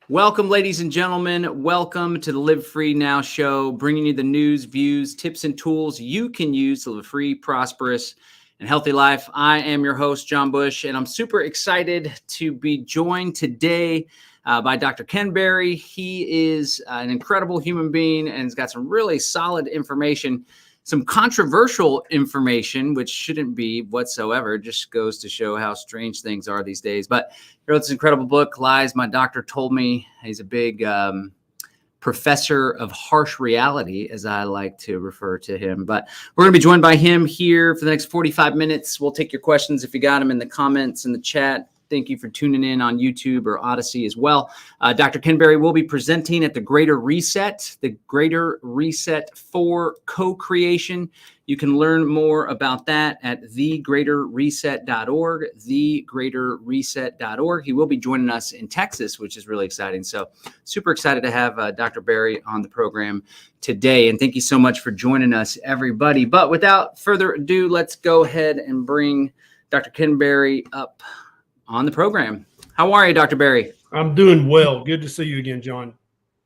Welcome, ladies and gentlemen. Welcome to the Live Free Now show, bringing you the news, views, tips, and tools you can use to live a free, prosperous, and healthy life. I am your host, John Bush, and I'm super excited to be joined today by Dr. Ken Berry. He is an incredible human being and has got some really solid information, some controversial information, which shouldn't be whatsoever. It just goes to show how strange things are these days. But he wrote this incredible book, Lies My Doctor Told Me. He's a big professor of harsh reality, as I like to refer to him. But we're going to be joined by him here for the next 45 minutes. We'll take your questions if you got them in the comments in the chat. Thank you for tuning in on YouTube or Odyssey as well. Dr. Ken Berry will be presenting at the Greater Reset, the Greater Reset for Co-Creation. You can learn more about that at thegreaterreset.org, thegreaterreset.org. He will be joining us in Texas, which is really exciting. So super excited to have Dr. Berry on the program today. And thank you so much for joining us, everybody. But without further ado, let's go ahead and bring Dr. Ken Berry up on the program. How are you, Dr. Berry? I'm doing well. Good to see you again, John.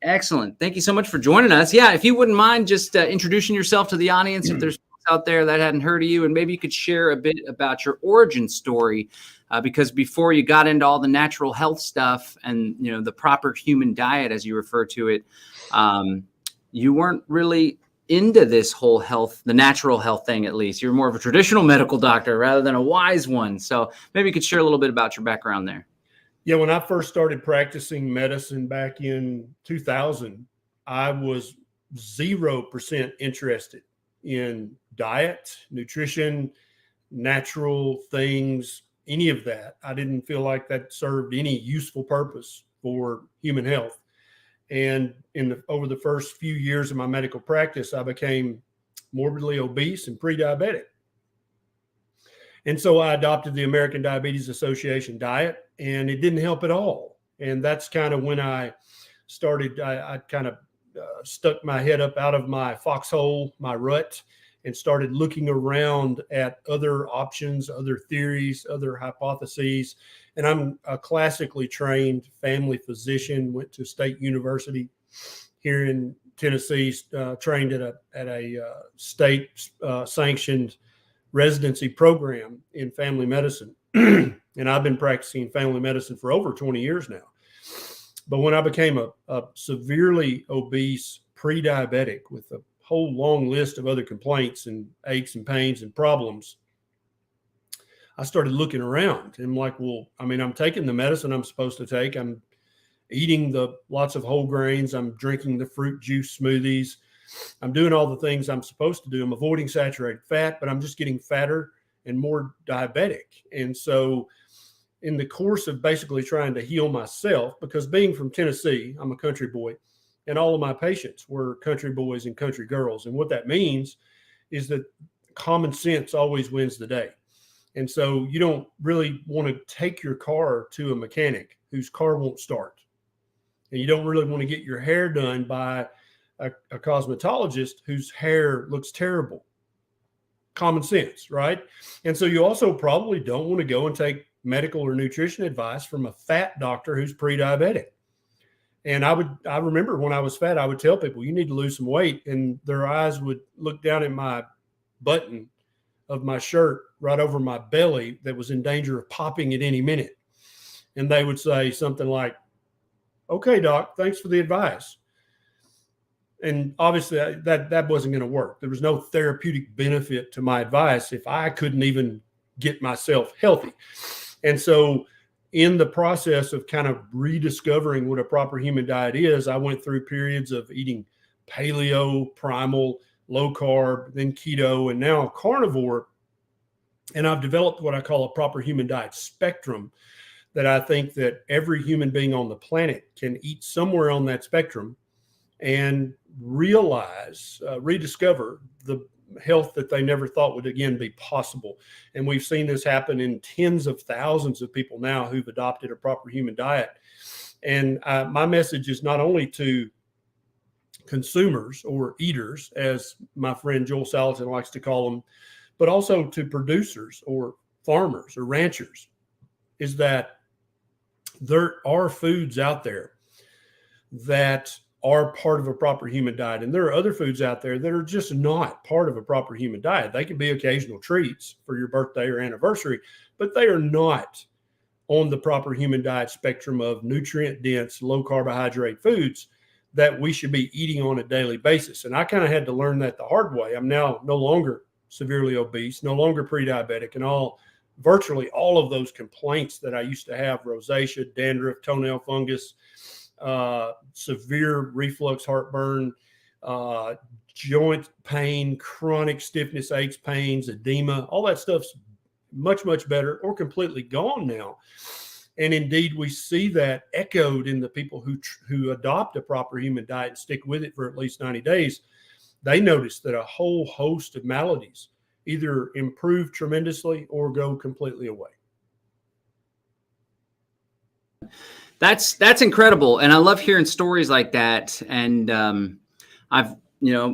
Excellent. Thank you so much for joining us. Yeah, if you wouldn't mind just introducing yourself to the audience, if there's folks out there that hadn't heard of you, and maybe you could share a bit about your origin story, because before you got into all the natural health stuff and the proper human diet, as you refer to it, you weren't really into this whole health, the natural health thing, at least. You're more of a traditional medical doctor rather than a wise one. So maybe you could share a little bit about your background there. Yeah, when I first started practicing medicine back in 2000, I was 0% interested in diet, nutrition, natural things, any of that. I didn't feel like that served any useful purpose for human health. And over the first few years of my medical practice, I became morbidly obese and pre-diabetic. And so I adopted the American Diabetes Association diet, and it didn't help at all. And that's kind of when I started, I kind of stuck my head up out of my foxhole, my rut, and started looking around at other options, other theories, other hypotheses. And I'm a classically trained family physician, went to State University here in Tennessee, trained at a state sanctioned residency program in family medicine. And I've been practicing family medicine for over 20 years now. But when I became a severely obese pre-diabetic with a whole long list of other complaints and aches and pains and problems, I started looking around and I'm like, well, I mean, I'm taking the medicine I'm supposed to take. I'm eating the lots of whole grains. I'm drinking the fruit juice smoothies. I'm doing all the things I'm supposed to do. I'm avoiding saturated fat, but I'm just getting fatter and more diabetic. And so in the course of basically trying to heal myself, because being from Tennessee, I'm a country boy, and all of my patients were country boys and country girls. And what that means is that common sense always wins the day. And so you don't really want to take your car to a mechanic whose car won't start. And you don't really want to get your hair done by a cosmetologist whose hair looks terrible. Common sense, right? And so you also probably don't want to go and take medical or nutrition advice from a fat doctor who's pre-diabetic. And I remember when I was fat, I would tell people, you need to lose some weight. And their eyes would look down at my button of my shirt right over my belly that was in danger of popping at any minute. And they would say something like, okay, doc, thanks for the advice. And obviously that wasn't going to work. There was no therapeutic benefit to my advice if I couldn't even get myself healthy. And so in the process of kind of rediscovering what a proper human diet is, I went through periods of eating paleo, primal, low carb, then keto, and now carnivore. And I've developed what I call a proper human diet spectrum, that I think that every human being on the planet can eat somewhere on that spectrum and realize, rediscover the health that they never thought would again be possible. And we've seen this happen in tens of thousands of people now who've adopted a proper human diet. And my message is not only to consumers or eaters, as my friend Joel Salatin likes to call them, but also to producers or farmers or ranchers, is that there are foods out there that are part of a proper human diet. And there are other foods out there that are just not part of a proper human diet. They can be occasional treats for your birthday or anniversary, but they are not on the proper human diet spectrum of nutrient dense, low carbohydrate foods that we should be eating on a daily basis. And I kind of had to learn that the hard way. I'm now no longer severely obese, no longer pre-diabetic, and virtually all of those complaints that I used to have, rosacea, dandruff, toenail fungus, severe reflux, heartburn, joint pain, chronic stiffness, aches, pains, edema, all that stuff's much, much better or completely gone now. And indeed, we see that echoed in the people who adopt a proper human diet and stick with it for at least 90 days. They notice that a whole host of maladies either improve tremendously or go completely away. That's incredible. And I love hearing stories like that. And I've,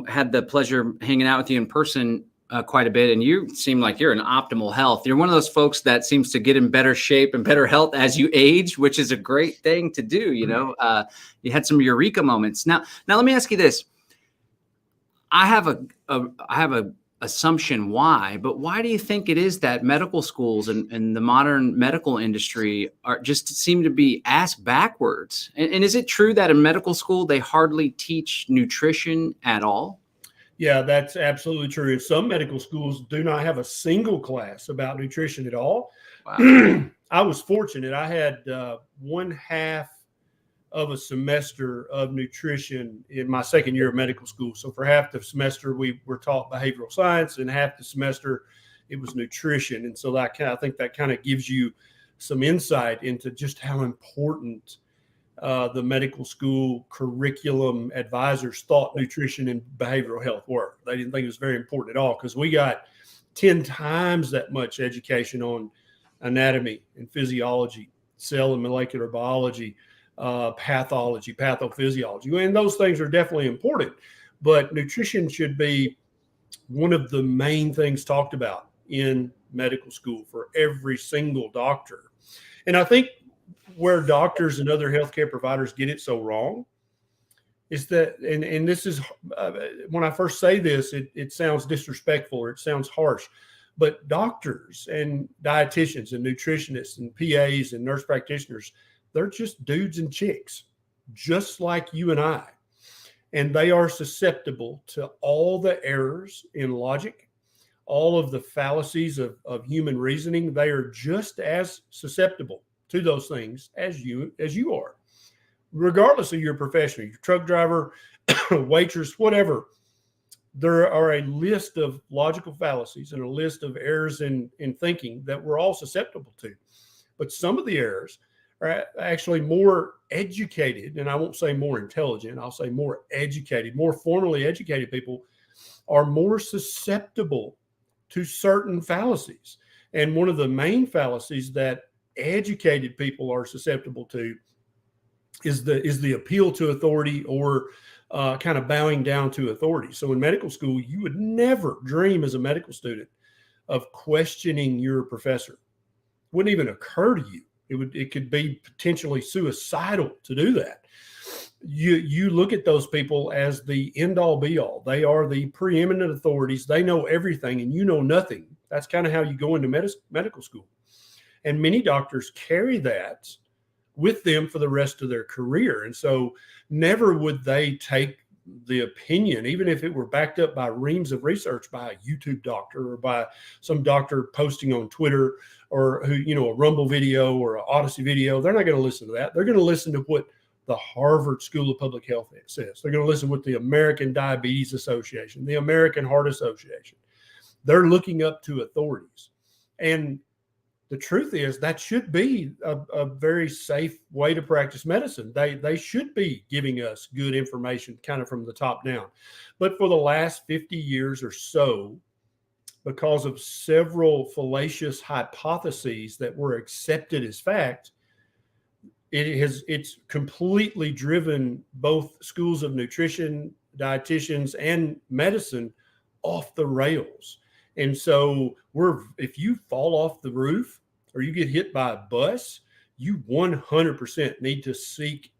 had the pleasure of hanging out with you in person quite a bit. And you seem like you're in optimal health. You're one of those folks that seems to get in better shape and better health as you age, which is a great thing to do. You had some eureka moments. Now let me ask you this. I have a assumption why, but why do you think it is that medical schools and the modern medical industry seem to be ass backwards? And is it true that in medical school, they hardly teach nutrition at all? Yeah, that's absolutely true. Some medical schools do not have a single class about nutrition at all. Wow. I was fortunate. I had one half of a semester of nutrition in my second year of medical school. So for half the semester, we were taught behavioral science, and half the semester it was nutrition. And so I think that kind of gives you some insight into just how important the medical school curriculum advisors thought nutrition and behavioral health were. They didn't think it was very important at all, because we got 10 times that much education on anatomy and physiology, cell and molecular biology, pathology, pathophysiology. And those things are definitely important, but nutrition should be one of the main things talked about in medical school for every single doctor. And I think where doctors and other healthcare providers get it so wrong is that, and this is, when I first say this, it sounds disrespectful or it sounds harsh, but doctors and dietitians and nutritionists and PAs and nurse practitioners, they're just dudes and chicks, just like you and I. And they are susceptible to all the errors in logic, all of the fallacies of human reasoning. They are just as susceptible to those things as you are, regardless of your profession, your truck driver, waitress, whatever. There are a list of logical fallacies and a list of errors in thinking that we're all susceptible to. But some of the errors are actually more educated, and I won't say more intelligent, I'll say more educated, more formally educated people are more susceptible to certain fallacies. And one of the main fallacies that educated people are susceptible to is the appeal to authority, or kind of bowing down to authority. So in medical school, you would never dream as a medical student of questioning your professor. It wouldn't even occur to you. It could be potentially suicidal to do that. You look at those people as the end all be all. They are the preeminent authorities. They know everything and you know nothing. That's kind of how you go into medical school. And many doctors carry that with them for the rest of their career. And so never would they take the opinion, even if it were backed up by reams of research by a YouTube doctor or by some doctor posting on Twitter, or a Rumble video or an Odyssey video. They're not going to listen to that. They're going to listen to what the Harvard School of Public Health says. They're going to listen to what the American Diabetes Association, the American Heart Association. They're looking up to authorities. And the truth is that should be a very safe way to practice medicine. They should be giving us good information kind of from the top down. But for the last 50 years or so, because of several fallacious hypotheses that were accepted as fact, it's completely driven both schools of nutrition, dietitians, and medicine off the rails. And so if you fall off the roof or you get hit by a bus, you 100% need to seek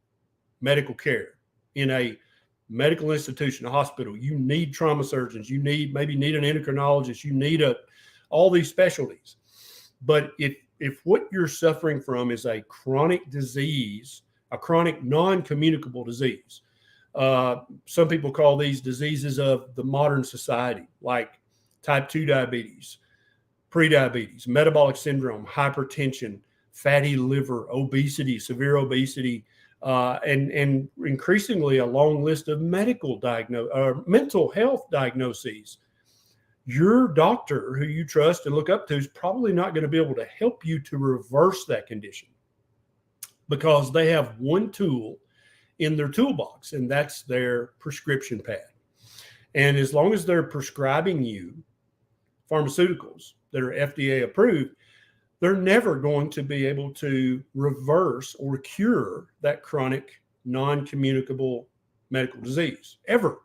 medical care in a medical institution, a hospital. You need trauma surgeons. You maybe need an endocrinologist. You need all these specialties. But if what you're suffering from is a chronic disease, a chronic non-communicable disease, some people call these diseases of the modern society, like type 2 diabetes, prediabetes, metabolic syndrome, hypertension, fatty liver, obesity, severe obesity, and increasingly a long list of mental health diagnoses. Your doctor, who you trust and look up to, is probably not going to be able to help you to reverse that condition, because they have one tool in their toolbox, and that's their prescription pad. And as long as they're prescribing you pharmaceuticals that are FDA approved, they're never going to be able to reverse or cure that chronic non-communicable medical disease, ever.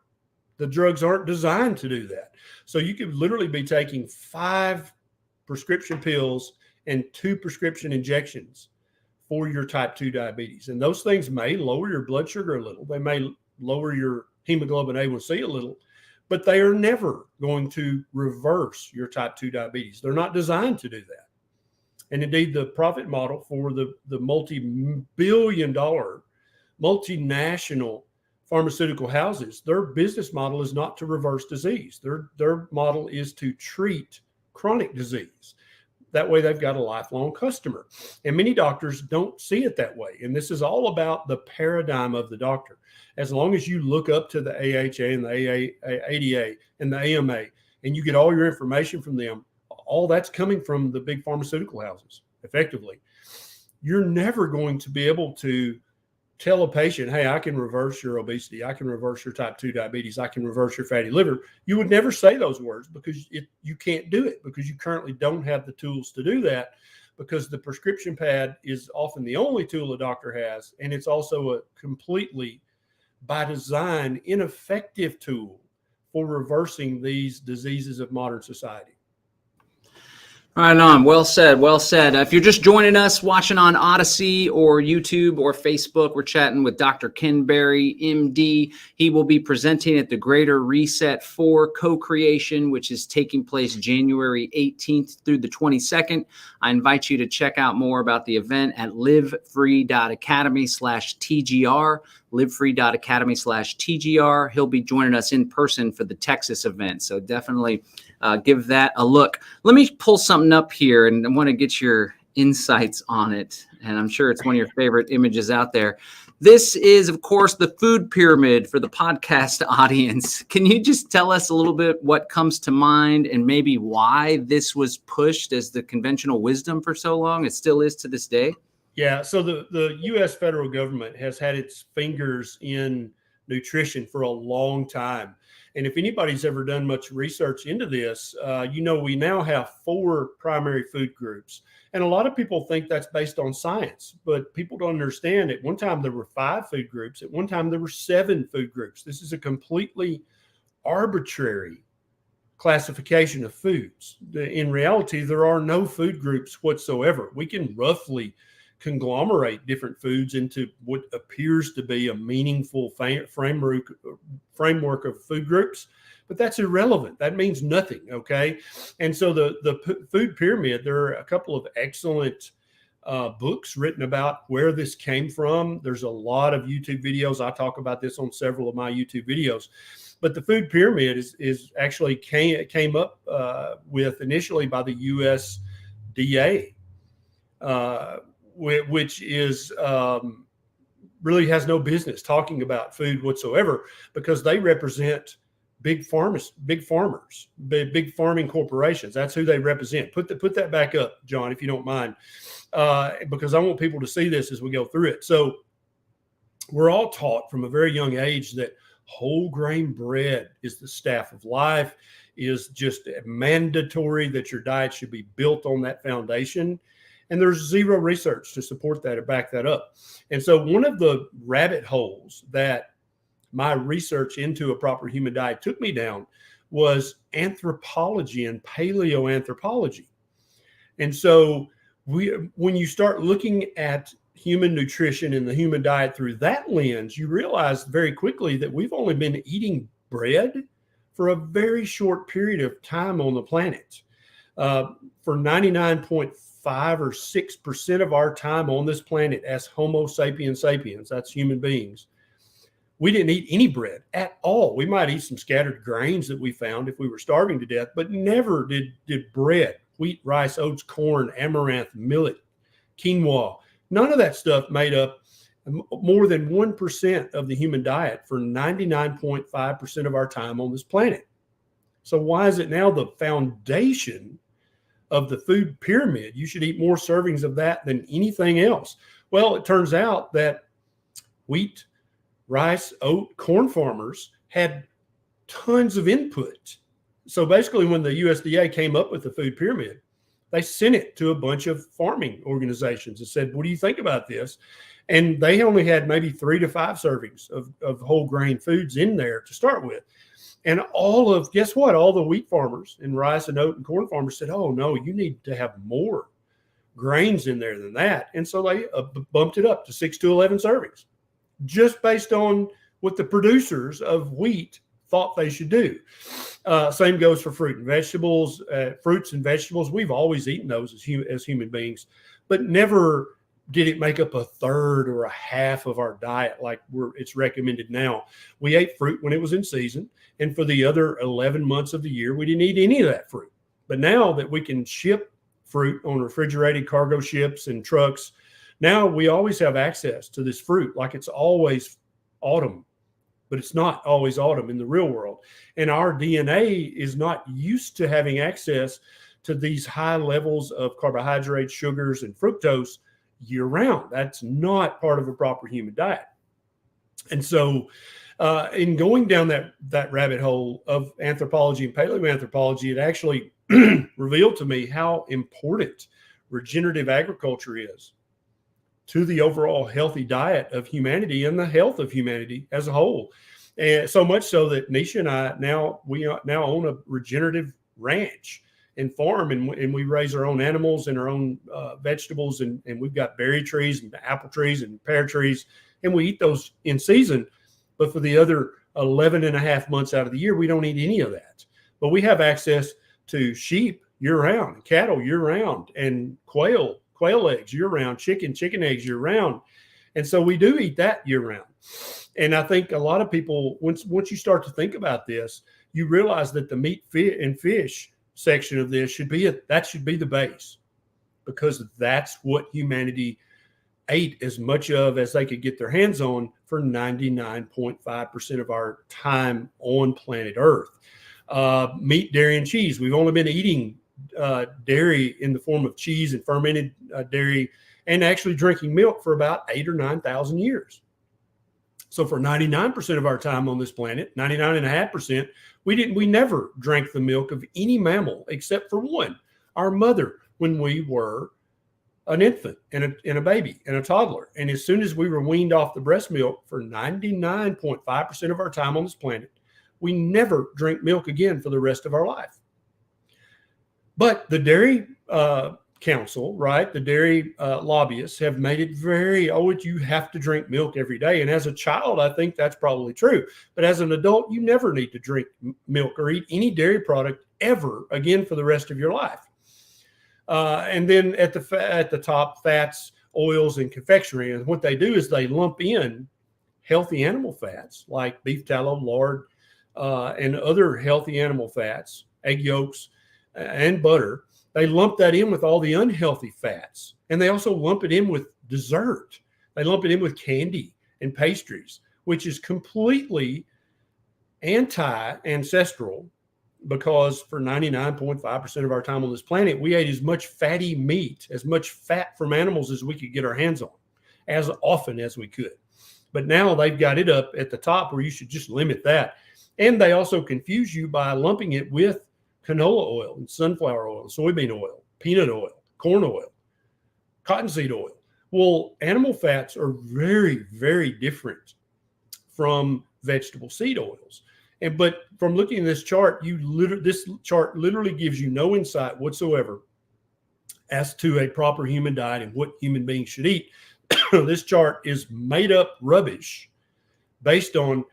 The drugs aren't designed to do that. So you could literally be taking 5 prescription pills and 2 prescription injections for your type 2 diabetes. And those things may lower your blood sugar a little. They may lower your hemoglobin A1C a little, but they are never going to reverse your type 2 diabetes. They're not designed to do that. And indeed, the profit model for the multi-billion-dollar, multinational pharmaceutical houses, their business model is not to reverse disease. Their model is to treat chronic disease. That way, they've got a lifelong customer. And many doctors don't see it that way. And this is all about the paradigm of the doctor. As long as you look up to the AHA and the ADA and the AMA, and you get all your information from them, all that's coming from the big pharmaceutical houses, effectively. You're never going to be able to tell a patient, hey, I can reverse your obesity. I can reverse your type 2 diabetes. I can reverse your fatty liver. You would never say those words, because you can't do it, because you currently don't have the tools to do that, because the prescription pad is often the only tool a doctor has. And it's also a completely, by design, ineffective tool for reversing these diseases of modern society. Right on. Well said. Well said. If you're just joining us, watching on Odyssey or YouTube or Facebook, we're chatting with Dr. Ken Berry, MD. He will be presenting at the Greater Reset 4 Co-Creation, which is taking place January 18th through the 22nd. I invite you to check out more about the event at livefree.academy/TGR, livefree.academy/TGR. He'll be joining us in person for the Texas event. So definitely give that a look. Let me pull something up here, and I want to get your insights on it. And I'm sure it's one of your favorite images out there. This is, of course, the food pyramid for the podcast audience. Can you just tell us a little bit what comes to mind and maybe why this was pushed as the conventional wisdom for so long? It still is to this day. Yeah. So the U.S. federal government has had its fingers in nutrition for a long time. And if anybody's ever done much research into this, we now have 4 primary food groups. And a lot of people think that's based on science, but people don't understand. At one time, there were 5 food groups. At one time, there were 7 food groups. This is a completely arbitrary classification of foods. In reality, there are no food groups whatsoever. We can roughly conglomerate different foods into what appears to be a meaningful framework of food groups, but that's irrelevant. That means nothing. Okay. And so the food pyramid, there are a couple of excellent books written about where this came from. There's a lot of YouTube videos. I talk about this on several of my YouTube videos, but the food pyramid is actually came up with initially by the USDA, which is really has no business talking about food whatsoever, because they represent big farmers, big farming corporations. That's who they represent. Put that back up, John, if you don't mind, because I want people to see this as we go through it. So we're all taught from a very young age that whole grain bread is the staff of life, is just mandatory, that your diet should be built on that foundation. And there's zero research to support that or back that up. And so one of the rabbit holes that my research into a proper human diet took me down was anthropology and paleoanthropology. And so when you start looking at human nutrition and the human diet through that lens, you realize very quickly that we've only been eating bread for a very short period of time on the planet. For 99.5 or 6% of our time on this planet as Homo sapiens sapiens, that's human beings, we didn't eat any bread at all. We might eat some scattered grains that we found if we were starving to death, but never did bread, wheat, rice, oats, corn, amaranth, millet, quinoa. None of that stuff made up more than 1% of the human diet for 99.5% of our time on this planet. So why is it now the foundation of the food pyramid? You should eat more servings of that than anything else. Well, it turns out that wheat, rice, oat, corn farmers had tons of input. So basically, when the USDA came up with the food pyramid, they sent it to a bunch of farming organizations and said, what do you think about this? And they only had maybe 3 to 5 servings of whole grain foods in there to start with. And guess what? All the wheat farmers and rice and oat and corn farmers said, oh, no, you need to have more grains in there than that. And so they bumped it up to 6 to 11 servings, just based on what the producers of wheat thought they should do. Same goes for fruit and vegetables. Fruits and vegetables, we've always eaten those as human beings, but never did it make up a third or a half of our diet like it's recommended now. We ate fruit when it was in season, and for the other 11 months of the year, we didn't eat any of that fruit. But now that we can ship fruit on refrigerated cargo ships and trucks, now we always have access to this fruit like it's always autumn, but it's not always autumn in the real world. And our DNA is not used to having access to these high levels of carbohydrates, sugars, and fructose year round. That's not part of a proper human diet. And so in going down that rabbit hole of anthropology and paleoanthropology, it actually revealed to me how important regenerative agriculture is to the overall healthy diet of humanity and the health of humanity as a whole. And so much so that Nisha and I now own a regenerative ranch and farm, and we raise our own animals and our own vegetables, and we've got berry trees and apple trees and pear trees, and we eat those in season. But for the other 11 and a half months out of the year, we don't eat any of that. But we have access to sheep year round, cattle year round, and quail eggs year round, chicken eggs year round. And so we do eat that year round. And I think a lot of people, once you start to think about this, you realize that the meat and fish section of this should be the base, because that's what humanity ate as much of as they could get their hands on for 99.5% of our time on planet Earth. Meat, dairy, and cheese. We've only been eating dairy in the form of cheese and fermented dairy, and actually drinking milk for about 8,000 or 9,000 years. So for 99% of our time on this planet, 99.5%, we never drank the milk of any mammal except for one, our mother, when we were an infant and a baby and a toddler. And as soon as we were weaned off the breast milk, for 99.5% of our time on this planet, we never drink milk again for the rest of our life. But the dairy council, right, the dairy lobbyists have made it you have to drink milk every day. And as a child, I think that's probably true. But as an adult, you never need to drink milk or eat any dairy product ever again for the rest of your life. And then at the top, fats, oils, and confectionery. And what they do is they lump in healthy animal fats like beef tallow, lard, and other healthy animal fats, egg yolks, and butter. They lump that in with all the unhealthy fats. And they also lump it in with dessert. They lump it in with candy and pastries, which is completely anti-ancestral, because for 99.5% of our time on this planet, we ate as much fatty meat, as much fat from animals as we could get our hands on, as often as we could. But now they've got it up at the top where you should just limit that. And they also confuse you by lumping it with canola oil and sunflower oil, soybean oil, peanut oil, corn oil, cottonseed oil. Well, animal fats are very, very different from vegetable seed oils. But from looking at this chart, this chart literally gives you no insight whatsoever as to a proper human diet and what human beings should eat. This chart is made up rubbish based on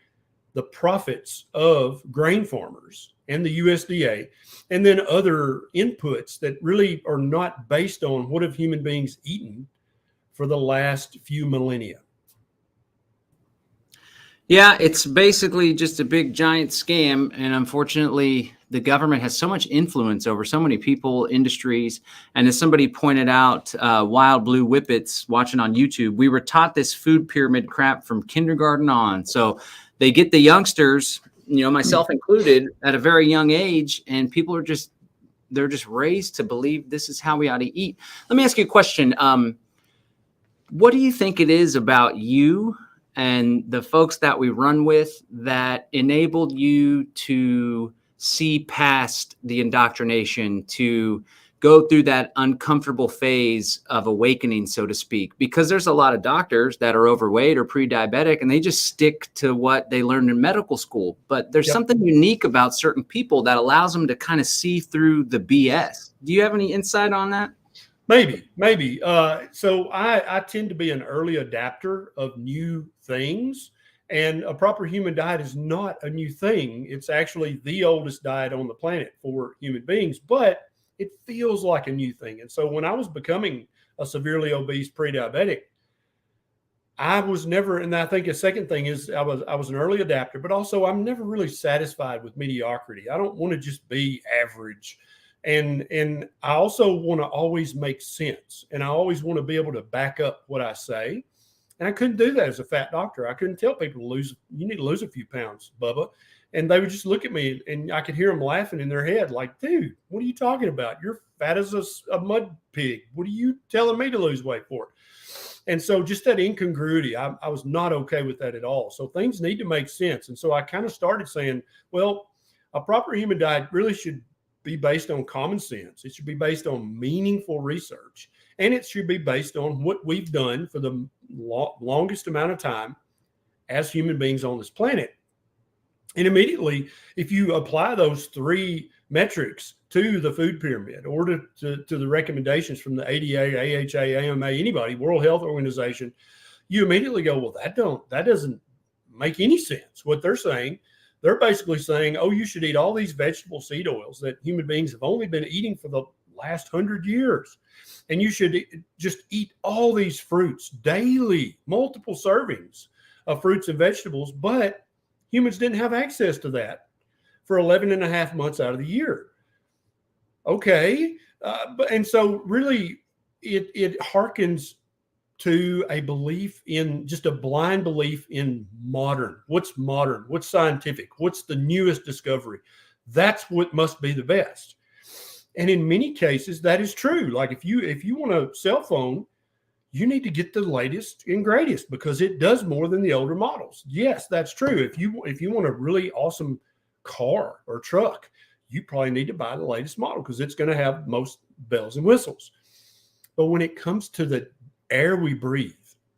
the profits of grain farmers and the USDA, and then other inputs that really are not based on what have human beings eaten for the last few millennia. Yeah, it's basically just a big giant scam. And unfortunately, the government has so much influence over so many people, industries. And as somebody pointed out, Wild Blue Whippets watching on YouTube, we were taught this food pyramid crap from kindergarten on. So they get the youngsters, myself included, at a very young age, and people are they're just raised to believe this is how we ought to eat. Let me ask you a question. What do you think it is about you and the folks that we run with that enabled you to see past the indoctrination, to go through that uncomfortable phase of awakening, so to speak? Because there's a lot of doctors that are overweight or pre-diabetic, and they just stick to what they learned in medical school. But there's something unique about certain people that allows them to kind of see through the BS. Do you have any insight on that? Maybe. So I tend to be an early adapter of new things, and a proper human diet is not a new thing. It's actually the oldest diet on the planet for human beings, but it feels like a new thing. And so when I was becoming a severely obese pre-diabetic, I was never, and I think a second thing is I was an early adapter, but also I'm never really satisfied with mediocrity. I don't want to just be average. And I also want to always make sense. And I always want to be able to back up what I say. And I couldn't do that as a fat doctor. I couldn't tell people you need to lose a few pounds, Bubba. And they would just look at me, and I could hear them laughing in their head like, dude, what are you talking about? You're fat as a mud pig. What are you telling me to lose weight for? And so just that incongruity, I was not okay with that at all. So things need to make sense. And so I kind of started saying, well, a proper human diet really should be based on common sense. It should be based on meaningful research, and it should be based on what we've done for the longest amount of time as human beings on this planet. And immediately, if you apply those three metrics to the food pyramid or to the recommendations from the ADA, AHA, AMA, anybody, World Health Organization, you immediately go, well, that doesn't make any sense. What they're saying, they're basically saying, oh, you should eat all these vegetable seed oils that human beings have only been eating for the last 100 years. And you should just eat all these fruits daily, multiple servings of fruits and vegetables. But humans didn't have access to that for 11 and a half months out of the year. Okay. And so really it harkens to a belief in just a blind belief in modern. What's modern? What's scientific? What's the newest discovery? That's what must be the best. And in many cases, that is true. Like if you want a cell phone, you need to get the latest and greatest because it does more than the older models. Yes, that's true. If you want a really awesome car or truck, you probably need to buy the latest model because it's going to have most bells and whistles. But when it comes to the air we breathe,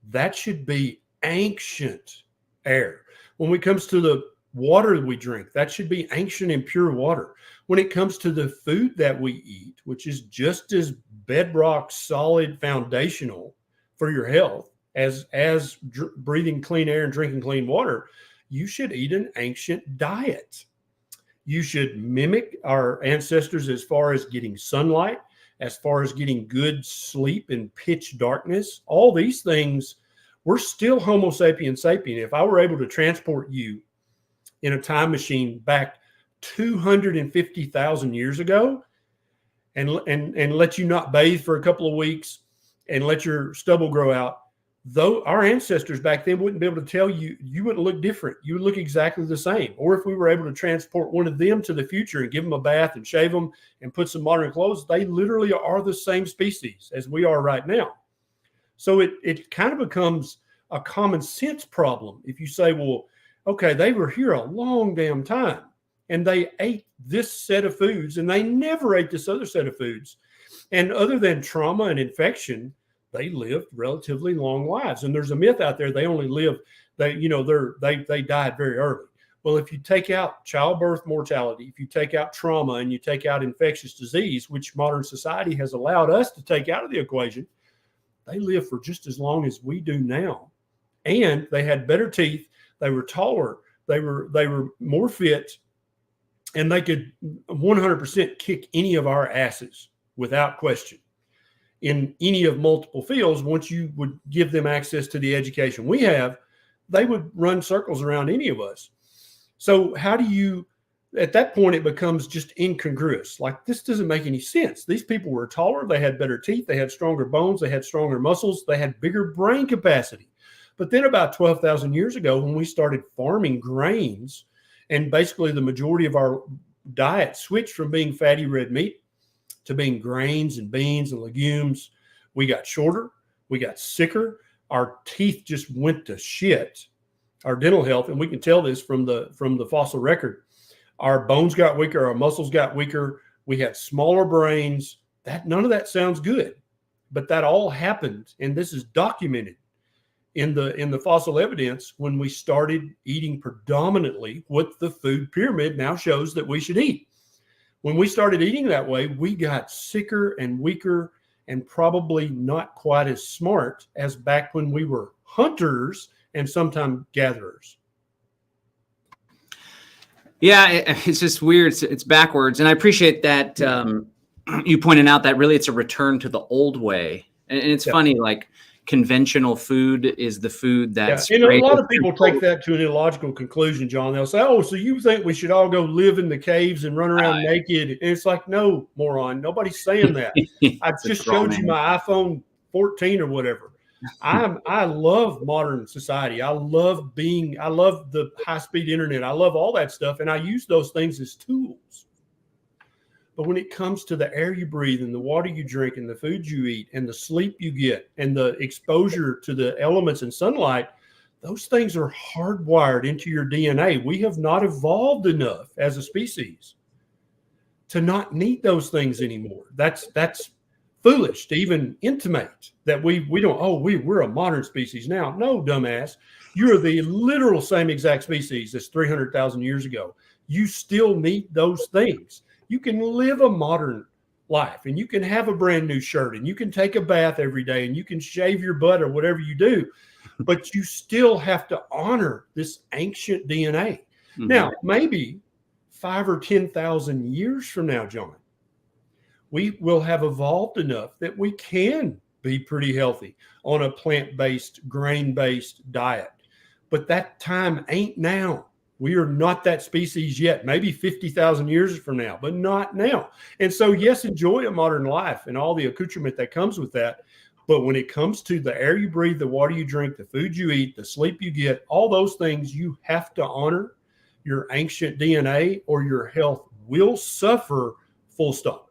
that should be ancient air. When it comes to the water we drink, that should be ancient and pure water. When it comes to the food that we eat, which is just as bedrock, solid, foundational for your health as breathing clean air and drinking clean water, you should eat an ancient diet. You should mimic our ancestors as far as getting sunlight, as far as getting good sleep in pitch darkness. All these things, we're still Homo sapiens sapien. If I were able to transport you in a time machine back 250,000 years ago and let you not bathe for a couple of weeks and let your stubble grow out, though our ancestors back then wouldn't be able to tell you, you wouldn't look different. You would look exactly the same. Or if we were able to transport one of them to the future and give them a bath and shave them and put some modern clothes, they literally are the same species as we are right now. So it kind of becomes a common sense problem. If you say, well, okay, they were here a long damn time and they ate this set of foods and they never ate this other set of foods. And other than trauma and infection, they lived relatively long lives. And there's a myth out there, they only live, they died very early. Well, if you take out childbirth mortality, if you take out trauma and you take out infectious disease, which modern society has allowed us to take out of the equation, they lived for just as long as we do now. And they had better teeth. They were taller. They were more fit, and they could 100% kick any of our asses without question in any of multiple fields. Once you would give them access to the education we have, they would run circles around any of us. So how do you, at that point, it becomes just incongruous. Like, this doesn't make any sense. These people were taller. They had better teeth. They had stronger bones. They had stronger muscles. They had bigger brain capacity. But then about 12,000 years ago, when we started farming grains, and basically the majority of our diet switched from being fatty red meat to being grains and beans and legumes, we got shorter, we got sicker, our teeth just went to shit, our dental health, and we can tell this from the fossil record. Our bones got weaker, our muscles got weaker, we had smaller brains. None of that sounds good, but that all happened, and this is documented in the fossil evidence when we started eating predominantly what the food pyramid now shows that we should eat. When we started eating that way, we got sicker and weaker and probably not quite as smart as back when we were hunters and sometimes gatherers. Yeah, it's just weird. It's backwards. And I appreciate that you pointed out that really it's a return to the old way. And it's funny, like, conventional food is the food that's and a lot of people take that to an illogical conclusion, John. They'll say, oh, so you think we should all go live in the caves and run around naked? And it's like, no, moron, nobody's saying that. I just showed you my iPhone 14 or whatever. I love modern society. I love the high-speed internet. I love all that stuff, and I use those things as tools. But when it comes to the air you breathe and the water you drink and the food you eat and the sleep you get and the exposure to the elements and sunlight, those things are hardwired into your DNA. We have not evolved enough as a species to not need those things anymore. That's foolish to even intimate that we don't, we're a modern species now. No, dumbass. You're the literal same exact species as 300,000 years ago. You still need those things. You can live a modern life, and you can have a brand new shirt, and you can take a bath every day, and you can shave your butt or whatever you do, but you still have to honor this ancient DNA. Mm-hmm. Now, maybe 5 or 10,000 years from now, John, we will have evolved enough that we can be pretty healthy on a plant-based, grain-based diet, but that time ain't now. We are not that species yet, maybe 50,000 years from now, but not now. And so, yes, enjoy a modern life and all the accoutrement that comes with that. But when it comes to the air you breathe, the water you drink, the food you eat, the sleep you get, all those things, you have to honor your ancient DNA or your health will suffer, full stop.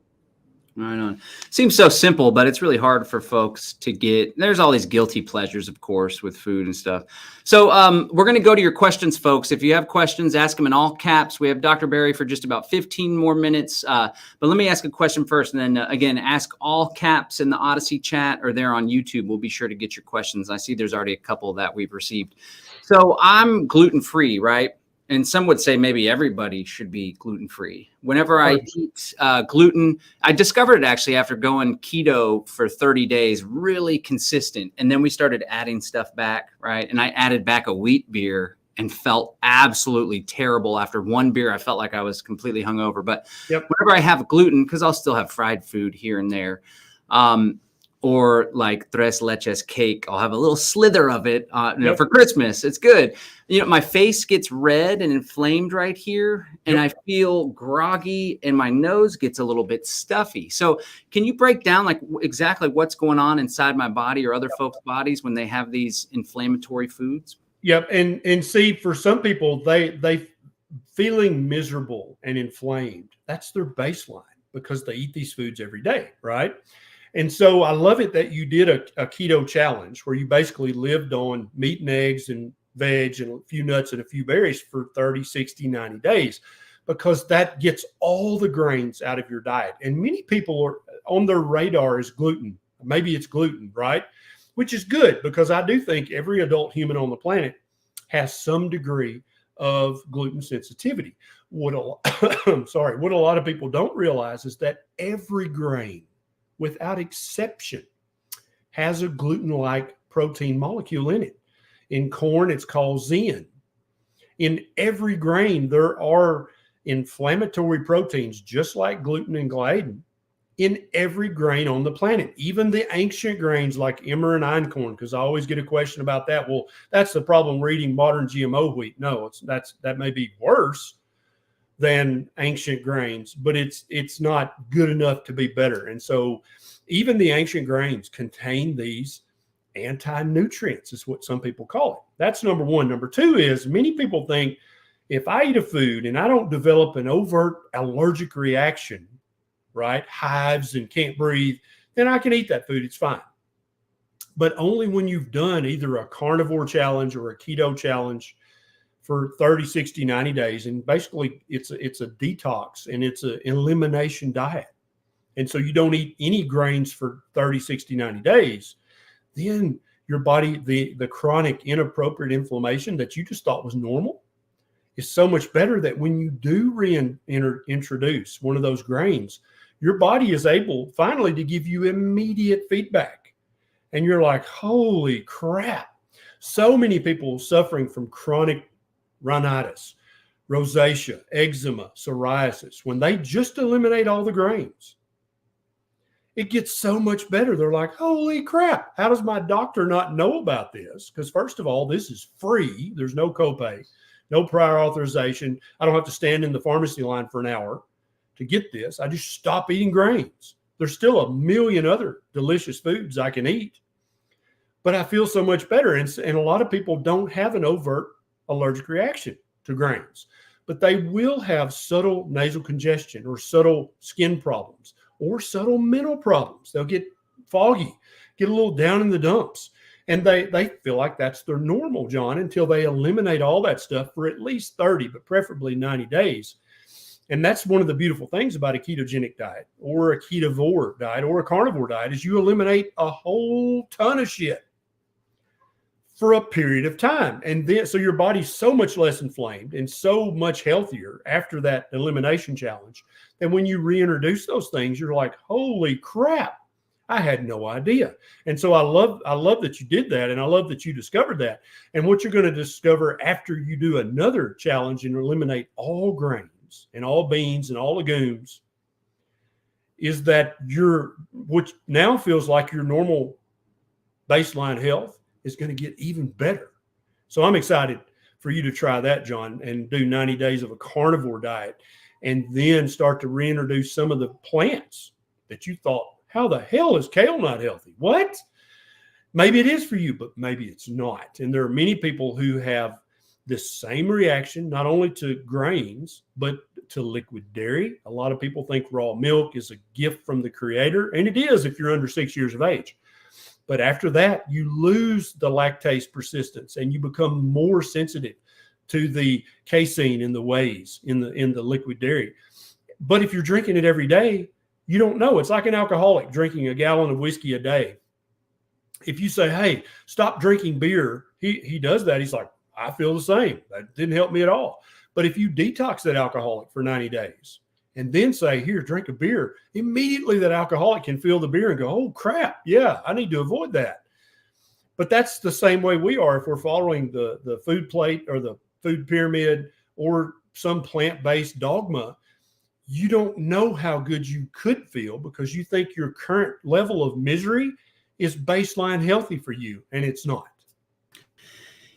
Right on. Seems so simple, but it's really hard for folks to get. There's all these guilty pleasures, of course, with food and stuff. So we're going to go to your questions, folks. If you have questions, ask them in all caps. We have Dr. Berry for just about 15 more minutes. But let me ask a question first. And then, again, ask all caps in the Odyssey chat or there on YouTube. We'll be sure to get your questions. I see there's already a couple that we've received. So I'm gluten-free, right? And some would say maybe everybody should be gluten-free. Whenever I eat gluten, I discovered it actually after going keto for 30 days, really consistent. And then we started adding stuff back, right? And I added back a wheat beer and felt absolutely terrible. After one beer, I felt like I was completely hungover. But whenever I have gluten, because I'll still have fried food here and there, or like tres leches cake, I'll have a little slither of it for Christmas. It's good. You know, my face gets red and inflamed right here, and I feel groggy, and my nose gets a little bit stuffy. So can you break down like exactly what's going on inside my body or other folks' bodies when they have these inflammatory foods? Yep. And see, for some people, they feeling miserable and inflamed, that's their baseline because they eat these foods every day, right? And so I love it that you did a keto challenge where you basically lived on meat and eggs and veg and a few nuts and a few berries for 30, 60, 90 days, because that gets all the grains out of your diet. And many people are on their radar is gluten. Maybe it's gluten, right? Which is good because I do think every adult human on the planet has some degree of gluten sensitivity. What a lot of people don't realize is that every grain, without exception, has a gluten-like protein molecule in it. In corn, it's called zein. In every grain, there are inflammatory proteins, just like gluten and gliadin, in every grain on the planet, even the ancient grains like emmer and einkorn, because I always get a question about that. Well, that's the problem we're eating modern GMO wheat. No, that may be worse than ancient grains, but it's not good enough to be better. And so even the ancient grains contain these anti-nutrients, is what some people call it. That's number one. Number two is many people think if I eat a food and I don't develop an overt allergic reaction, right, hives and can't breathe, then I can eat that food. It's fine. But only when you've done either a carnivore challenge or a keto challenge for 30, 60, 90 days. And basically it's a detox and it's an elimination diet. And so you don't eat any grains for 30, 60, 90 days. Then your body, the chronic inappropriate inflammation that you just thought was normal is so much better that when you do reintroduce one of those grains, your body is able finally to give you immediate feedback. And you're like, holy crap. So many people suffering from chronic rhinitis, rosacea, eczema, psoriasis, when they just eliminate all the grains, it gets so much better. They're like, holy crap, how does my doctor not know about this? Because first of all, this is free. There's no copay, no prior authorization. I don't have to stand in the pharmacy line for an hour to get this. I just stop eating grains. There's still a million other delicious foods I can eat, but I feel so much better. And a lot of people don't have an overt allergic reaction to grains, but they will have subtle nasal congestion or subtle skin problems or subtle mental problems. They'll get foggy, get a little down in the dumps. And they feel like that's their normal, John, until they eliminate all that stuff for at least 30, but preferably 90 days. And that's one of the beautiful things about a ketogenic diet or a ketovore diet or a carnivore diet is you eliminate a whole ton of shit for a period of time. And then, so your body's so much less inflamed and so much healthier after that elimination challenge. And when you reintroduce those things, you're like, holy crap, I had no idea. And so I love that you did that. And I love that you discovered that. And what you're going to discover after you do another challenge and eliminate all grains and all beans and all legumes is that which now feels like your normal baseline health is going to get even better. So I'm excited for you to try that, John, and do 90 days of a carnivore diet and then start to reintroduce some of the plants that you thought, how the hell is kale not healthy? What? Maybe it is for you, but maybe it's not. And there are many people who have this same reaction, not only to grains, but to liquid dairy. A lot of people think raw milk is a gift from the creator, and it is if you're under 6 years of age. But after that, you lose the lactase persistence and you become more sensitive to the casein and the wheys in the liquid dairy. But if you're drinking it every day, you don't know. It's like an alcoholic drinking a gallon of whiskey a day. If you say, hey, stop drinking beer, he does that. He's like, I feel the same. That didn't help me at all. But if you detox that alcoholic for 90 days and then say, here, drink a beer, immediately that alcoholic can feel the beer and go, oh, crap, yeah, I need to avoid that. But that's the same way we are if we're following the food plate or the food pyramid or some plant-based dogma. You don't know how good you could feel because you think your current level of misery is baseline healthy for you, and it's not.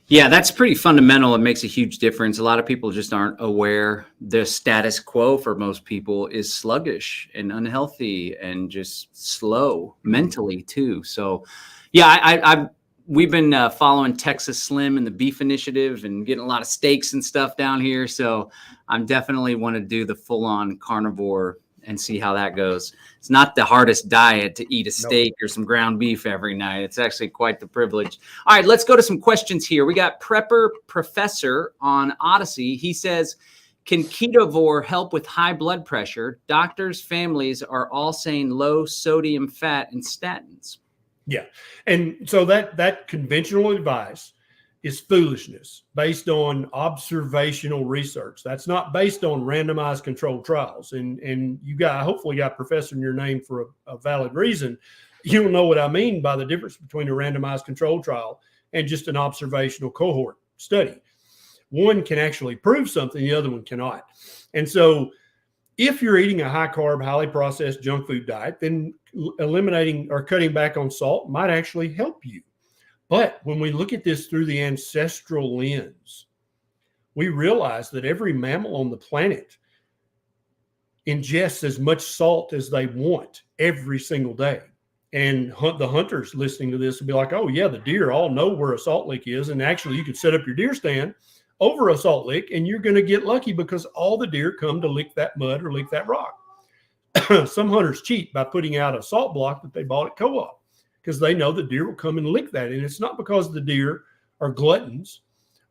Yeah, that's pretty fundamental. It makes a huge difference. A lot of people just aren't aware. The status quo for most people is sluggish and unhealthy and just slow mentally too. So, yeah, we've been following Texas Slim and the Beef Initiative and getting a lot of steaks and stuff down here. So I'm definitely want to do the full-on carnivore and see how that goes. It's not the hardest diet to eat a steak or some ground beef every night. It's actually quite the privilege. All right, let's go to some questions here. We got Prepper Professor on Odyssey. He says, can ketovore help with high blood pressure? Doctors, families are all saying low sodium fat and statins. Yeah. And so that conventional advice is foolishness based on observational research. That's not based on randomized controlled trials. And you hopefully got professor in your name for a valid reason. You'll know what I mean by the difference between a randomized control trial and just an observational cohort study. One can actually prove something, the other one cannot. And so if you're eating a high carb, highly processed junk food diet, then eliminating or cutting back on salt might actually help you. But when we look at this through the ancestral lens, we realize that every mammal on the planet ingests as much salt as they want every single day. And the hunters listening to this will be like, oh, yeah, the deer all know where a salt lick is. And actually, you could set up your deer stand over a salt lick, and you're going to get lucky because all the deer come to lick that mud or lick that rock. Some hunters cheat by putting out a salt block that they bought at co-op because they know the deer will come and lick that. And it's not because the deer are gluttons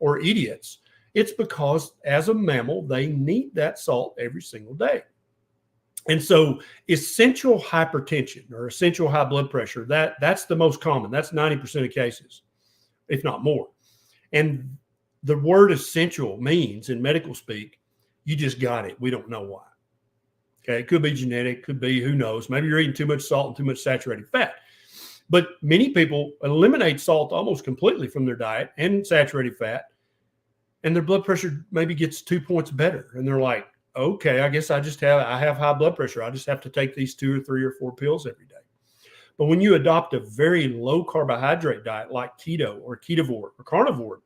or idiots. It's because as a mammal, they need that salt every single day. And so essential hypertension or essential high blood pressure, that's the most common. That's 90% of cases, if not more. And the word essential means, in medical speak, you just got it. We don't know why. Okay, it could be genetic, could be, who knows. Maybe you're eating too much salt and too much saturated fat. But many people eliminate salt almost completely from their diet and saturated fat, and their blood pressure maybe gets 2 points better. And they're like, okay, I guess I have high blood pressure. I just have to take these 2 or 3 or 4 pills every day. But when you adopt a very low carbohydrate diet like keto or ketovore or carnivore,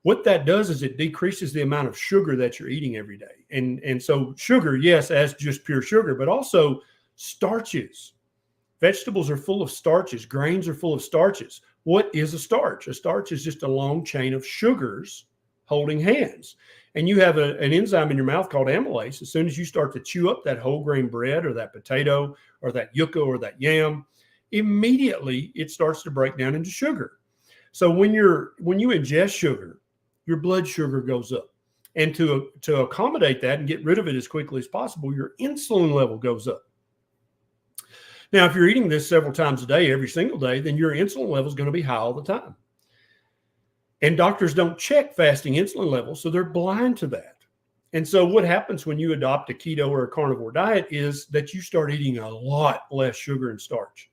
what that does is it decreases the amount of sugar that you're eating every day. And so sugar, yes, as just pure sugar, but also starches. Vegetables are full of starches. Grains are full of starches. What is a starch? A starch is just a long chain of sugars holding hands. And you have an enzyme in your mouth called amylase. As soon as you start to chew up that whole grain bread or that potato or that yucca or that yam, immediately it starts to break down into sugar. So when you ingest sugar, your blood sugar goes up. And to accommodate that and get rid of it as quickly as possible, your insulin level goes up. Now, if you're eating this several times a day, every single day, then your insulin level is going to be high all the time. And doctors don't check fasting insulin levels, so they're blind to that. And so what happens when you adopt a keto or a carnivore diet is that you start eating a lot less sugar and starch.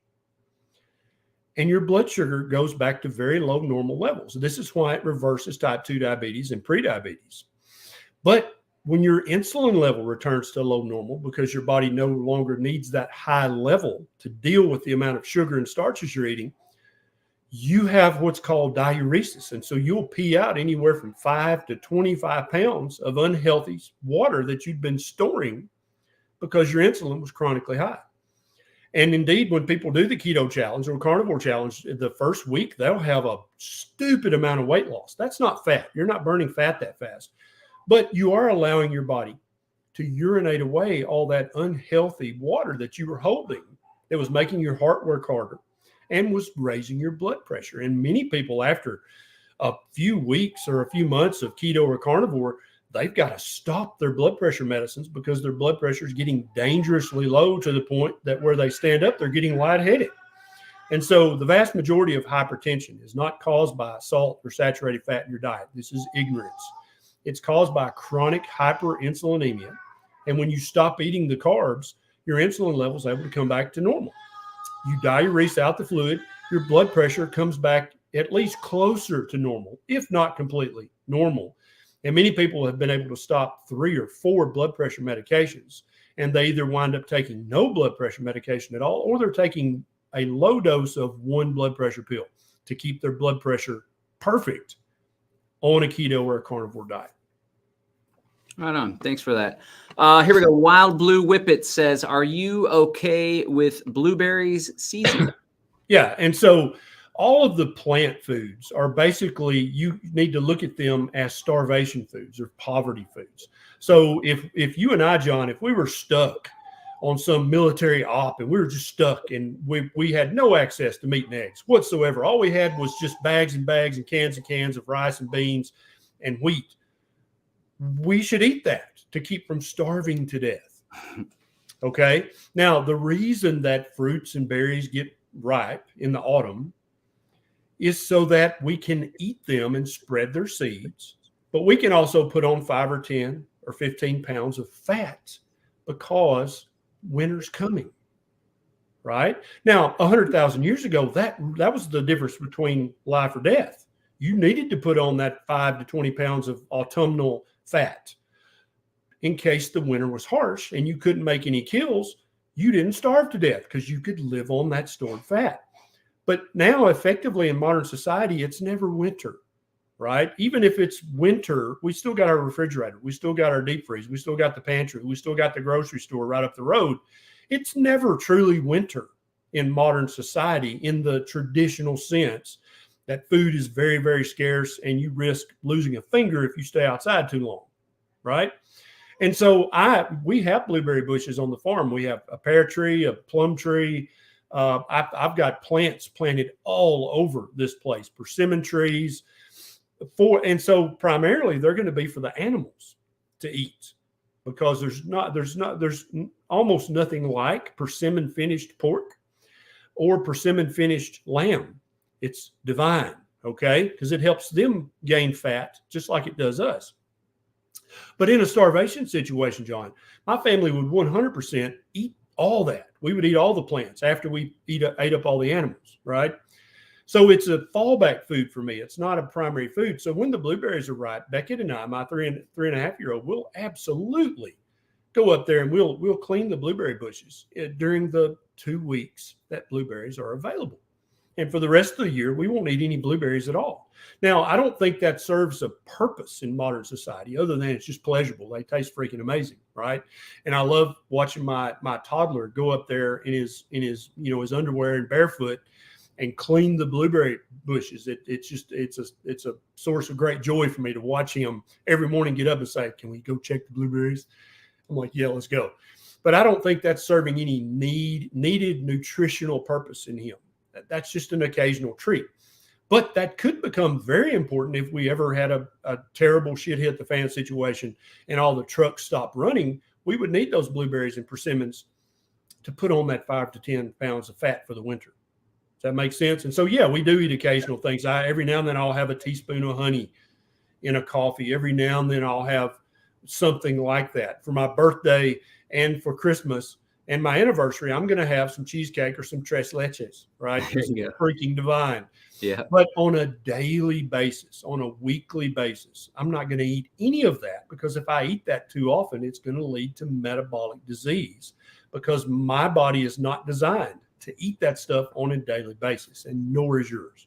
And your blood sugar goes back to very low normal levels. This is why it reverses type 2 diabetes and prediabetes. But when your insulin level returns to low normal because your body no longer needs that high level to deal with the amount of sugar and starches you're eating, you have what's called diuresis. And so you'll pee out anywhere from 5 to 25 pounds of unhealthy water that you've been storing because your insulin was chronically high. And indeed, when people do the keto challenge or carnivore challenge, the first week, they'll have a stupid amount of weight loss. That's not fat. You're not burning fat that fast. But you are allowing your body to urinate away all that unhealthy water that you were holding that was making your heart work harder and was raising your blood pressure. And many people, after a few weeks or a few months of keto or carnivore, they've got to stop their blood pressure medicines because their blood pressure is getting dangerously low to the point that where they stand up, they're getting lightheaded. And so the vast majority of hypertension is not caused by salt or saturated fat in your diet. This is ignorance. It's caused by chronic hyperinsulinemia. And when you stop eating the carbs, your insulin level is able to come back to normal. You diurese out the fluid, your blood pressure comes back at least closer to normal, if not completely normal. And many people have been able to stop 3 or 4 blood pressure medications, and they either wind up taking no blood pressure medication at all, or they're taking a low dose of one blood pressure pill to keep their blood pressure perfect on a keto or a carnivore diet. Right on. Thanks for that. Here we go. Wild Blue Whippet says, are you okay with blueberries season? Yeah. And so all of the plant foods are basically, you need to look at them as starvation foods or poverty foods. So if you and I, John, if we were stuck on some military op and we were just stuck and we had no access to meat and eggs whatsoever, all we had was just bags and bags and cans of rice and beans and wheat, we should eat that to keep from starving to death. Okay. Now, the reason that fruits and berries get ripe in the autumn is so that we can eat them and spread their seeds, but we can also put on 5 or 10 or 15 pounds of fat because winter's coming. right? Now, 100,000 years ago, that was the difference between life or death. You needed to put on that 5 to 20 pounds of autumnal fat in case the winter was harsh and you couldn't make any kills. You didn't starve to death because you could live on that stored fat. But now, effectively, in modern society, it's never winter, right? Even if it's winter, we still got our refrigerator. We still got our deep freeze. We still got the pantry. We still got the grocery store right up the road. It's never truly winter in modern society in the traditional sense that food is very, very scarce and you risk losing a finger if you stay outside too long, right? And so we have blueberry bushes on the farm. We have a pear tree, a plum tree. I've got plants planted all over this place, persimmon trees. And so primarily they're going to be for the animals to eat because there's almost nothing like persimmon finished pork or persimmon finished lamb. It's divine, okay? Because it helps them gain fat just like it does us. But in a starvation situation, John, my family would 100% eat all that. We would eat all the plants after we ate up all the animals, right? So it's a fallback food for me. It's not a primary food. So when the blueberries are ripe, Beckett and I, my three and a half year old, will absolutely go up there and we'll clean the blueberry bushes during the 2 weeks that blueberries are available. And for the rest of the year, we won't eat any blueberries at all. Now, I don't think that serves a purpose in modern society other than it's just pleasurable. They taste freaking amazing, right? And I love watching my toddler go up there in his his underwear and barefoot and clean the blueberry bushes. It's a source of great joy for me to watch him every morning get up and say, "Can we go check the blueberries?" I'm like, "Yeah, let's go." But I don't think that's serving any needed nutritional purpose in him. That's just an occasional treat. But that could become very important if we ever had a terrible shit hit the fan situation and all the trucks stopped running. We would need those blueberries and persimmons to put on that 5 to 10 pounds of fat for the winter. Does that make sense? And so, yeah, we do eat occasional things. Every now and then I'll have a teaspoon of honey in a coffee. Every now and then I'll have something like that. For my birthday and for Christmas and my anniversary, I'm going to have some cheesecake or some tres leches, right? It's freaking divine. Yeah. But on a daily basis, on a weekly basis, I'm not going to eat any of that because if I eat that too often, it's going to lead to metabolic disease because my body is not designed to eat that stuff on a daily basis, and nor is yours.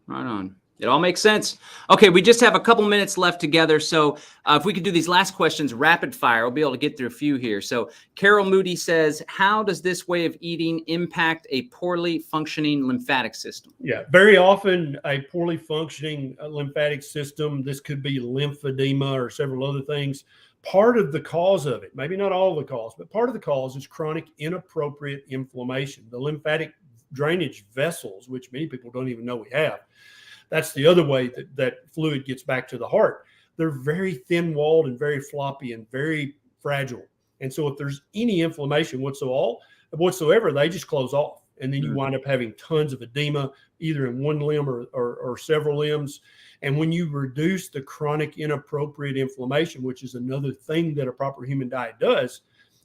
Right on. It all makes sense. Okay, we just have a couple minutes left together. So if we could do these last questions rapid fire, we'll be able to get through a few here. So Carol Moody says, how does this way of eating impact a poorly functioning lymphatic system? Yeah, very often a poorly functioning lymphatic system, this could be lymphedema or several other things. Part of the cause of it, maybe not all the cause, but part of the cause is chronic inappropriate inflammation. The lymphatic drainage vessels, which many people don't even know we have, that's the other way that fluid gets back to the heart. They're very thin-walled and very floppy and very fragile. And so if there's any inflammation whatsoever, they just close off. And then you wind up having tons of edema, either in one limb or several limbs. And when you reduce the chronic inappropriate inflammation, which is another thing that a proper human diet does,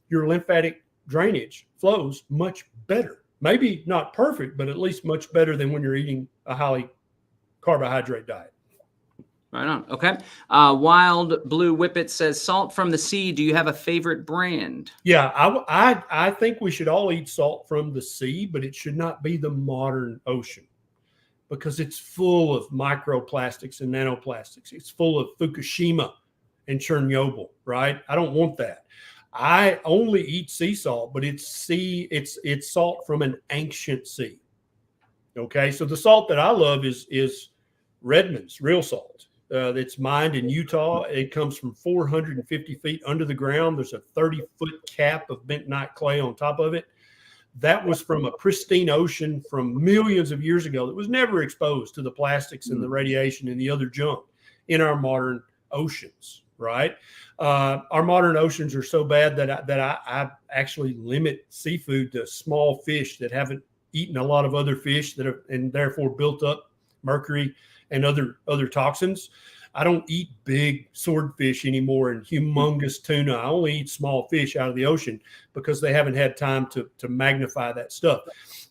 your lymphatic drainage flows much better. Maybe not perfect, but at least much better than when you're eating a highly carbohydrate diet. Right on. Okay. Wild Blue Whippet says, salt from the sea. Do you have a favorite brand? Yeah, I think we should all eat salt from the sea, but it should not be the modern ocean because it's full of microplastics and nanoplastics. It's full of Fukushima and Chernobyl, right? I don't want that. I only eat sea salt, but it's salt from an ancient sea. Okay, so the salt that I love is Redmond's real salt. It's mined in Utah. It comes from 450 feet under the ground. There's a 30-foot cap of bentonite clay on top of it. That was from a pristine ocean from millions of years ago that was never exposed to the plastics and the radiation and the other junk in our modern oceans, right? Our modern oceans are so bad that I actually limit seafood to small fish that haven't eaten a lot of other fish that have and therefore built up mercury and other toxins. I don't eat big swordfish anymore and humongous tuna. I only eat small fish out of the ocean because they haven't had time to magnify that stuff.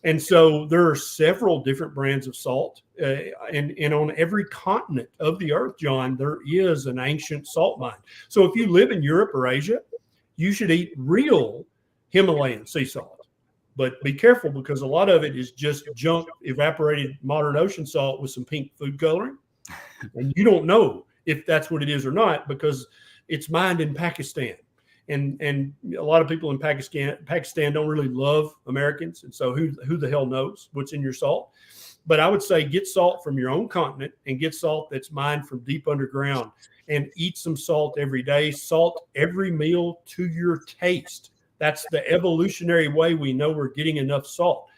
And so there are several different brands of salt. And on every continent of the earth, John, there is an ancient salt mine. So if you live in Europe or Asia, you should eat real Himalayan sea salt. But be careful, because a lot of it is just junk, evaporated modern ocean salt with some pink food coloring. And you don't know if that's what it is or not, because it's mined in Pakistan. And a lot of people in Pakistan don't really love Americans. And so who the hell knows what's in your salt? But I would say get salt from your own continent and get salt that's mined from deep underground, and eat some salt every day. Salt every meal to your taste. That's the evolutionary way we know we're getting enough salt.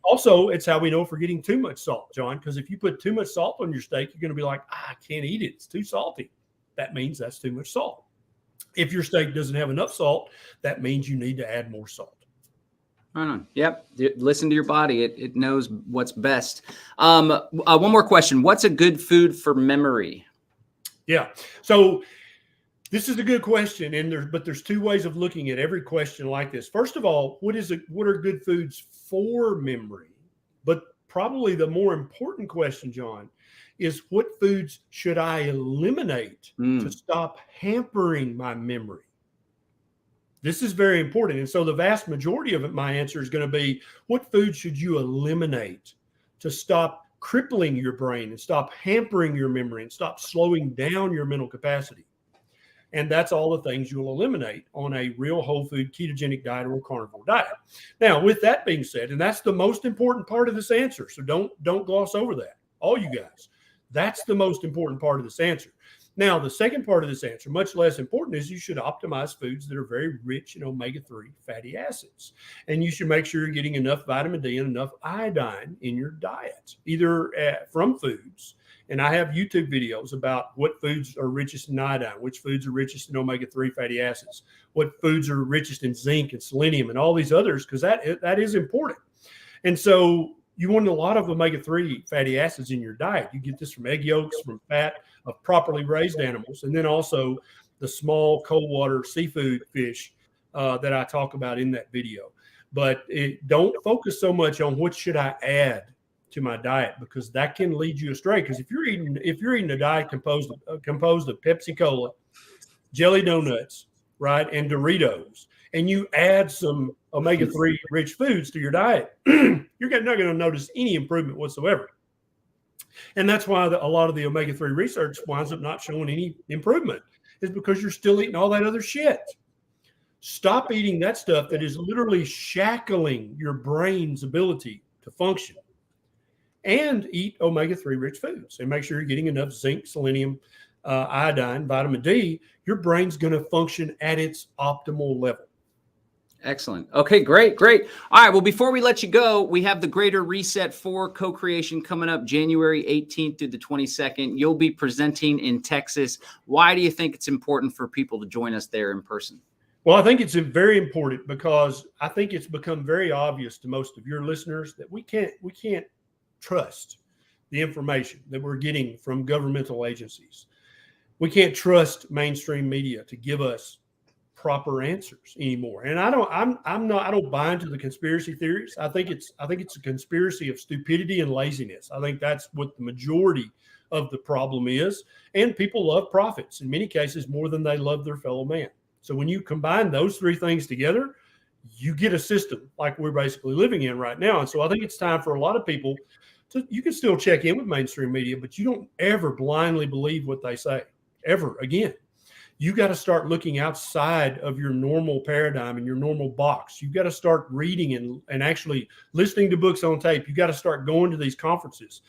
Also, it's how we know if we're getting too much salt, John, because if you put too much salt on your steak, you're going to be like, I can't eat it. It's too salty. That means that's too much salt. If your steak doesn't have enough salt, that means you need to add more salt. Right on. Yep. Listen to your body. It knows what's best. One more question. What's a good food for memory? Yeah. So this is a good question, and there's two ways of looking at every question like this. First of all, what are good foods for memory? But probably the more important question, John, is what foods should I eliminate to stop hampering my memory? This is very important. And so the vast majority of it, my answer is going to be, what foods should you eliminate to stop crippling your brain and stop hampering your memory and stop slowing down your mental capacity? And that's all the things you'll eliminate on a real whole food ketogenic diet or carnivore diet. Now, with that being said, and that's the most important part of this answer, so don't gloss over that, all you guys. That's the most important part of this answer. Now, the second part of this answer, much less important, is you should optimize foods that are very rich in omega-3 fatty acids. And you should make sure you're getting enough vitamin D and enough iodine in your diet, either from foods. And I have YouTube videos about what foods are richest in iodine, which foods are richest in omega-3 fatty acids, what foods are richest in zinc and selenium and all these others, because that is important. And so you want a lot of omega-3 fatty acids in your diet. You get this from egg yolks, from fat of properly raised animals, and then also the small cold water seafood fish that I talk about in that video. But don't focus so much on what should I add to my diet, because that can lead you astray. Because if you're eating a diet composed of Pepsi Cola, jelly donuts, right, and Doritos, and you add some omega-3 rich foods to your diet, you're not going to notice any improvement whatsoever. And that's why a lot of the omega-3 research winds up not showing any improvement, is because you're still eating all that other shit. Stop eating that stuff that is literally shackling your brain's ability to function, and eat omega-3 rich foods, and make sure you're getting enough zinc, selenium, iodine, vitamin D. Your brain's going to function at its optimal level. Excellent. Okay, great. All right. Well, before we let you go, we have the Greater Reset 4 co-creation coming up January 18th through the 22nd. You'll be presenting in Texas. Why do you think it's important for people to join us there in person? Well, I think it's very important because I think it's become very obvious to most of your listeners that we can't trust the information that we're getting from governmental agencies. We can't trust mainstream media to give us proper answers anymore. And I don't buy into the conspiracy theories. I think it's a conspiracy of stupidity and laziness. I think that's what the majority of the problem is. And people love profits in many cases more than they love their fellow man. So when you combine those three things together, you get a system like we're basically living in right now. And so I think it's time for a lot of people you can still check in with mainstream media, but you don't ever blindly believe what they say ever again. You got to start looking outside of your normal paradigm and your normal box. You've got to start reading and actually listening to books on tape. You got to start going to these conferences,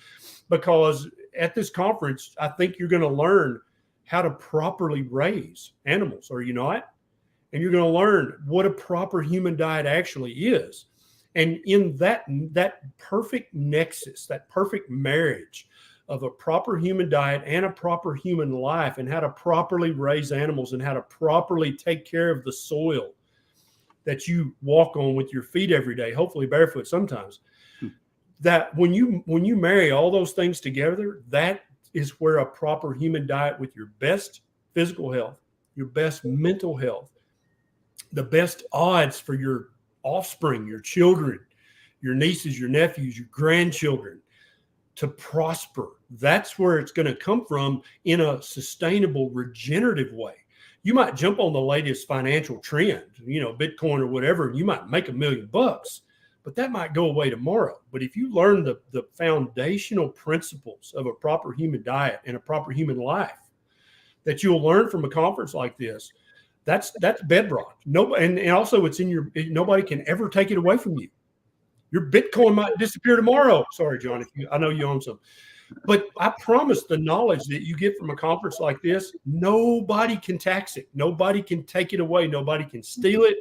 because at this conference, I think you're going to learn how to properly raise animals, or you not? And you're going to learn what a proper human diet actually is. And in that perfect nexus, that perfect marriage of a proper human diet and a proper human life, and how to properly raise animals and how to properly take care of the soil that you walk on with your feet every day, hopefully barefoot sometimes, that when you marry all those things together, that is where a proper human diet with your best physical health, your best mental health, the best odds for your offspring, your children, your nieces, your nephews, your grandchildren to prosper. That's where it's going to come from in a sustainable, regenerative way. You might jump on the latest financial trend, Bitcoin or whatever, and you might make $1 million, but that might go away tomorrow. But if you learn the foundational principles of a proper human diet and a proper human life that you'll learn from a conference like this, that's bedrock. And also it's nobody can ever take it away from you. Your Bitcoin might disappear tomorrow. Sorry, John, I know you own some. But I promise the knowledge that you get from a conference like this, nobody can tax it. Nobody can take it away. Nobody can steal it.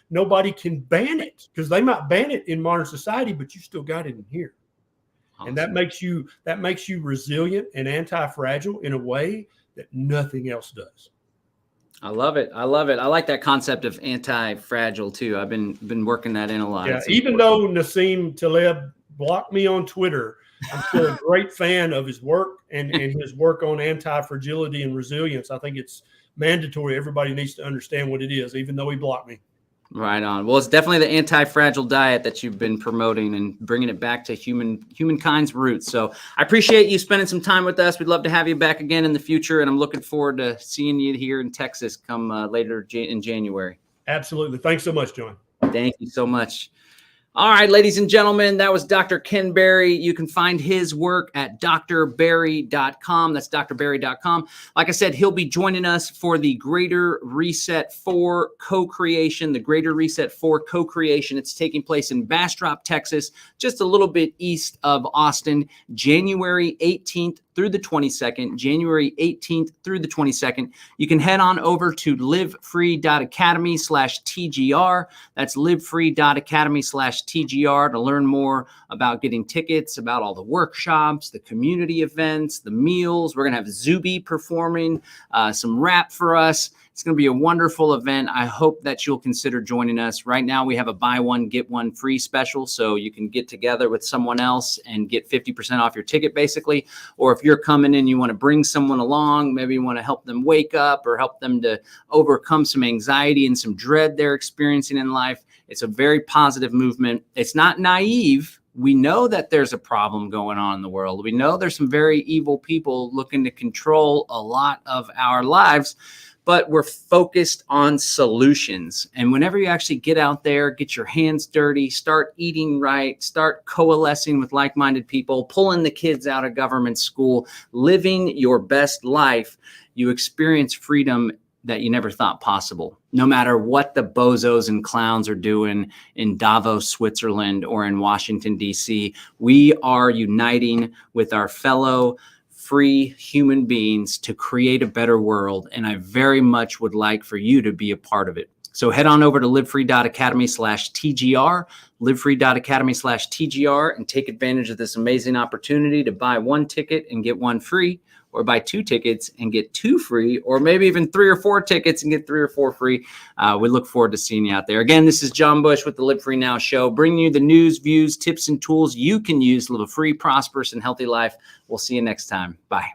Nobody can ban it, because they might ban it in modern society, but you still got it in here. Awesome. And that makes you resilient and anti-fragile in a way that nothing else does. I love it. I like that concept of anti-fragile too. I've been working that in a lot. Yeah, even though Nassim Taleb blocked me on Twitter, I'm still a great fan of his work and his work on anti-fragility and resilience. I think it's mandatory. Everybody needs to understand what it is, even though he blocked me. Right on. Well, it's definitely the anti-fragile diet that you've been promoting and bringing it back to humankind's roots. So I appreciate you spending some time with us. We'd love to have you back again in the future, and I'm looking forward to seeing you here in Texas come later in January. Absolutely. Thanks so much, John. Thank you so much. All right, ladies and gentlemen, that was Dr. Ken Berry. You can find his work at drberry.com. That's drberry.com. Like I said, he'll be joining us for the Greater Reset 4 co-creation, the Greater Reset 4 co-creation. It's taking place in Bastrop, Texas, just a little bit east of Austin, January 18th through the 22nd, January 18th through the 22nd. You can head on over to livefree.academy/TGR. That's livefree.academy/TGR to learn more about getting tickets, about all the workshops, the community events, the meals. We're going to have Zuby performing some rap for us. It's going to be a wonderful event. I hope that you'll consider joining us. Right now, we have a buy one, get one free special, so you can get together with someone else and get 50% off your ticket, basically. Or if you're coming in, you want to bring someone along, maybe you want to help them wake up or help them to overcome some anxiety and some dread they're experiencing in life. It's a very positive movement. It's not naive. We know that there's a problem going on in the world. We know there's some very evil people looking to control a lot of our lives, but we're focused on solutions. And whenever you actually get out there, get your hands dirty, start eating right, start coalescing with like-minded people, pulling the kids out of government school, living your best life, you experience freedom that you never thought possible. No matter what the bozos and clowns are doing in Davos, Switzerland, or in Washington, D.C., we are uniting with our fellow free human beings to create a better world. And I very much would like for you to be a part of it. So head on over to livefree.academy/TGR, livefree.academy/TGR, and take advantage of this amazing opportunity to buy one ticket and get one free, or buy 2 tickets and get 2 free, or maybe even 3 or 4 tickets and get 3 or 4 free. We look forward to seeing you out there. Again, this is John Bush with the Live Free Now Show, bringing you the news, views, tips, and tools you can use to live a free, prosperous, and healthy life. We'll see you next time. Bye.